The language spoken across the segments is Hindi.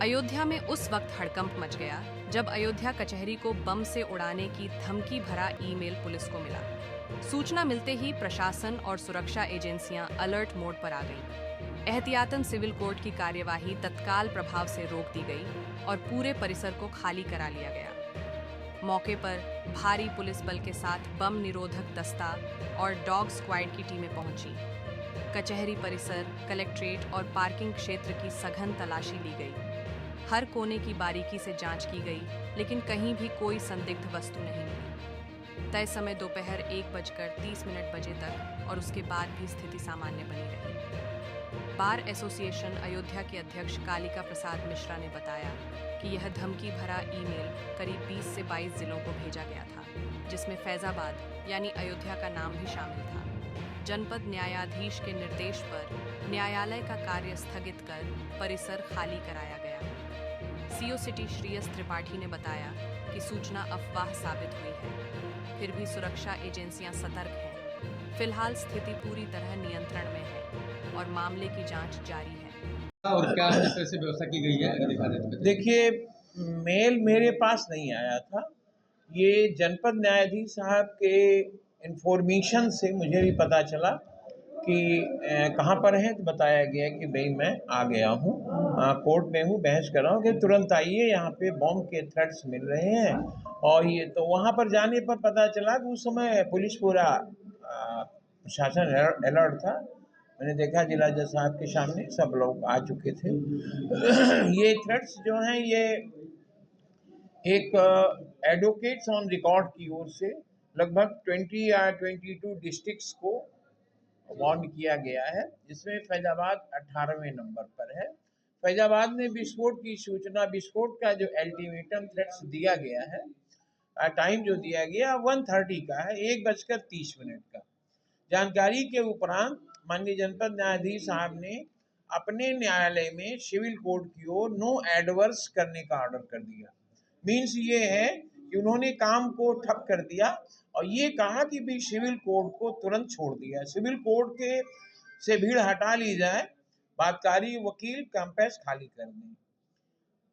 अयोध्या में उस वक्त हड़कंप मच गया जब अयोध्या कचहरी को बम से उड़ाने की धमकी भरा ईमेल पुलिस को मिला। सूचना मिलते ही प्रशासन और सुरक्षा एजेंसियां अलर्ट मोड पर आ गईं। एहतियातन सिविल कोर्ट की कार्यवाही तत्काल प्रभाव से रोक दी गई और पूरे परिसर को खाली करा लिया गया। मौके पर भारी पुलिस बल के साथ बम निरोधक दस्ता और डॉग स्क्वाड की टीमें पहुंची। कचहरी परिसर, कलेक्ट्रेट और पार्किंग क्षेत्र की सघन तलाशी ली गई। हर कोने की बारीकी से जांच की गई, लेकिन कहीं भी कोई संदिग्ध वस्तु नहीं मिली। तय समय दोपहर 1:30 बजे तक और उसके बाद भी स्थिति सामान्य बनी रही। बार एसोसिएशन अयोध्या के अध्यक्ष कालिका प्रसाद मिश्रा ने बताया कि यह धमकी भरा ईमेल करीब 20 से 22 जिलों को भेजा गया था, जिसमें फैजाबाद यानी अयोध्या का नाम भी शामिल था। जनपद न्यायाधीश के निर्देश पर न्यायालय का कार्य स्थगित कर परिसर खाली कराया गया। सीओ सिटी श्रीयस त्रिपाठी ने बताया कि सूचना अफवाह साबित हुई है, फिर भी सुरक्षा एजेंसियां सतर्क हैं। फिलहाल स्थिति पूरी तरह नियंत्रण में है और मामले की जांच जारी है। और क्या इस तरह से व्यवस्था की गई है? देखिए, मेल मेरे पास नहीं आया था। ये जनपद न्यायाधीश साहब के इंफॉर्मेशन से मुझे भी पता चला कि कहाँ पर हैं, तो बताया गया कि भाई मैं आ गया हूँ, कोर्ट में हूँ, बहस कर रहा हूँ कि तुरंत आइए, यहाँ पे बॉम्ब के थ्रेट्स मिल रहे हैं। और ये तो वहाँ पर जाने पर पता चला कि उस समय पुलिस पूरा प्रशासन अलर्ट था। मैंने देखा जिला जज साहब के सामने सब लोग आ चुके थे। ये थ्रेट्स जो हैं ये एक एडवोकेट्स ऑन रिकॉर्ड की ओर से लगभग 20 या 22 डिस्ट्रिक्ट्स को वार्न किया गया है, जिसमें फैजाबाद 18वें नंबर पर है। फैजाबाद में विस्फोट की सूचना, विस्फोट का जो अल्टीमेटम थ्रेट्स दिया गया है, टाइम जो दिया गया 1:30 का है, 1:30 का। जानकारी के उपरांत माननीय जनपद न्यायाधीश साहब ने अपने न्यायालय में सिविल कोर्ट की ओर नो एडवर्स करने का ऑर्डर कर दिया। मीन्स ये है कि उन्होंने काम को ठप कर दिया और ये कहा कि भी सिविल कोर्ट को तुरंत छोड़ दिया, सिविल कोर्ट के से भीड़ हटा ली जाए, बातकारी वकील कैंपस खाली कर दें।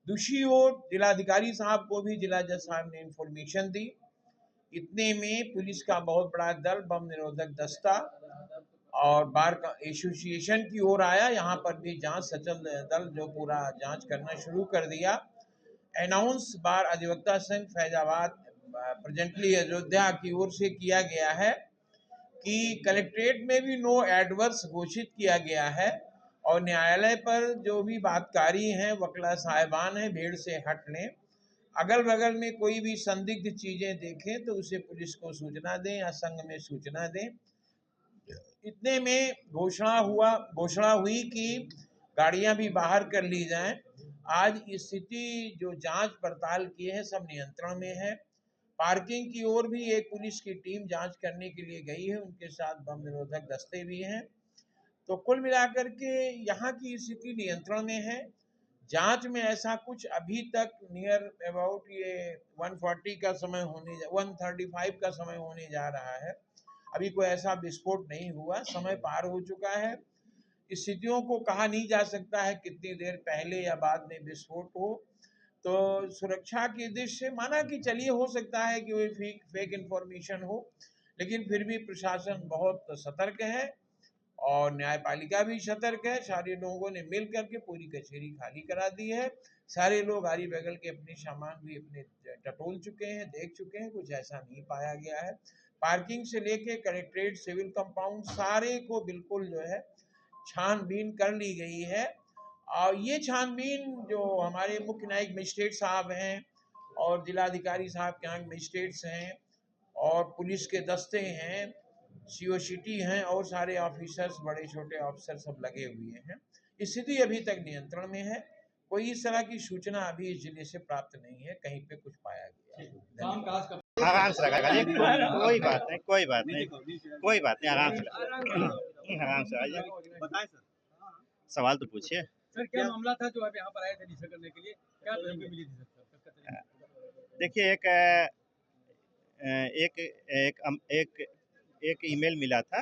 दूसरी ओर जिलाधिकारी साहब को भी जिला जज साहब ने इंफॉर्मेशन दी। इतने में पुलिस का बहुत बड़ा दल, बम निरोधक दस्ता और बार एसोसिएशन की ओर आया। यहाँ पर भी जांच सचल दल जो पूरा जांच करना शुरू कर दिया। अनाउंस बार अधिवक्ता संघ फैजाबाद प्रेजेंटली अयोध्या की ओर से किया गया है कि कलेक्ट्रेट में भी नो एडवर्स घोषित किया गया है और न्यायालय पर जो भी बातकारी हैं, वकला साहिबान हैं, भीड़ से हट लें। अगल बगल में कोई भी संदिग्ध चीजें देखें तो उसे पुलिस को सूचना दें या संघ में सूचना दें। इतने में घोषणा हुई कि गाड़ियां भी बाहर कर ली जाएं। आज स्थिति जो जांच पड़ताल किए हैं सब नियंत्रण में है। पार्किंग की ओर भी एक पुलिस की टीम जांच करने के लिए गई है, उनके साथ बम निरोधक दस्ते भी हैं। तो कुल मिलाकर के यहाँ की स्थिति नियंत्रण में है। जांच में ऐसा कुछ अभी तक नियर अबाउट ये 1:40 का समय 1:35 का समय होने जा रहा है, अभी कोई ऐसा विस्फोट नहीं हुआ। समय पार हो चुका है। स्थितियों को कहा नहीं जा सकता है कितनी देर पहले या बाद में विस्फोट हो। तो सुरक्षा की दृष्टि से माना कि चलिए हो सकता है कि कोई फेक इंफॉर्मेशन हो, लेकिन फिर भी प्रशासन बहुत सतर्क है और न्यायपालिका भी सतर्क है। सारे लोगों ने मिल करके पूरी कचहरी खाली करा दी है। सारे लोग आरी बगल के अपने सामान भी अपने टटोल चुके हैं, देख चुके हैं, कुछ ऐसा नहीं पाया गया है। पार्किंग से लेके कलेक्ट्रेट, सिविल कंपाउंड सारे को बिल्कुल जो है छानबीन कर ली गई है। और ये छानबीन जो हमारे मुख्य न्यायिक मजिस्ट्रेट साहब हैं और जिलाधिकारी साहब के यहाँ मजिस्ट्रेट्स हैं और पुलिस के दस्ते हैं, सीओ सिटी हैं और सारे ऑफिसर्स, बड़े छोटे ऑफिसर सब लगे हुए हैं। स्थिति अभी तक नियंत्रण में है। कोई इस तरह की सूचना अभी इस जिले से प्राप्त नहीं है कहीं पे कुछ पाया गया। आराम से रखा, कोई बात नहीं, कोई बात नहीं, कोई बात नहीं, आराम से आइए। बताएं सर। सवाल तो पूछिए सर, क्या मामला था जो आप यहाँ पर आए थे रिसर्च करने के लिए? क्या धमकी मिली थी सर? देखिए, एक ईमेल मिला था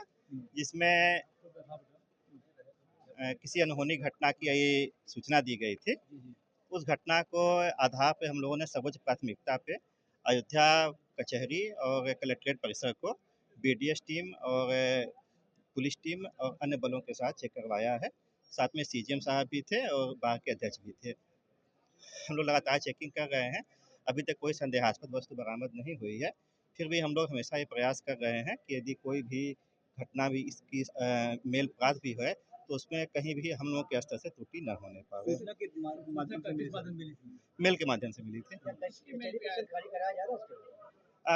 जिसमें किसी अनहोनी घटना की सूचना दी गई थी उस घटना को आधार पे हम लोगों ने सर्वोच्च प्राथमिकता पे अयोध्या कचहरी और कलेक्ट्रेट परिसर को बीडीएस टीम और पुलिस टीम और अन्य बलों के साथ चेक करवाया है। साथ में सीजीएम साहब भी थे और बार के अध्यक्ष भी थे। हम लोग लगातार चेकिंग कर रहे हैं। अभी तक कोई संदेहास्पद वस्तु बरामद नहीं हुई है। फिर भी हम लोग हमेशा ये प्रयास कर रहे हैं कि यदि कोई भी घटना भी इसकी मेल अपराध भी है तो उसमें कहीं भी हम लोगों के स्तर से त्रुटि न होने पावे। सूचना किस माध्यम से मिली थी? मेल के माध्यम से मिली थी।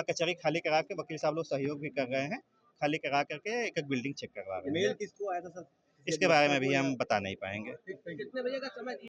कचहरी खाली करा के वकील साहब लोग सहयोग भी कर रहे हैं। खाली करा करके एक एक बिल्डिंग चेक करवा रहे हैं। मेल किसको आया था सर? इसके बारे में भी हम बता नहीं पाएंगे। कितने बजे का समय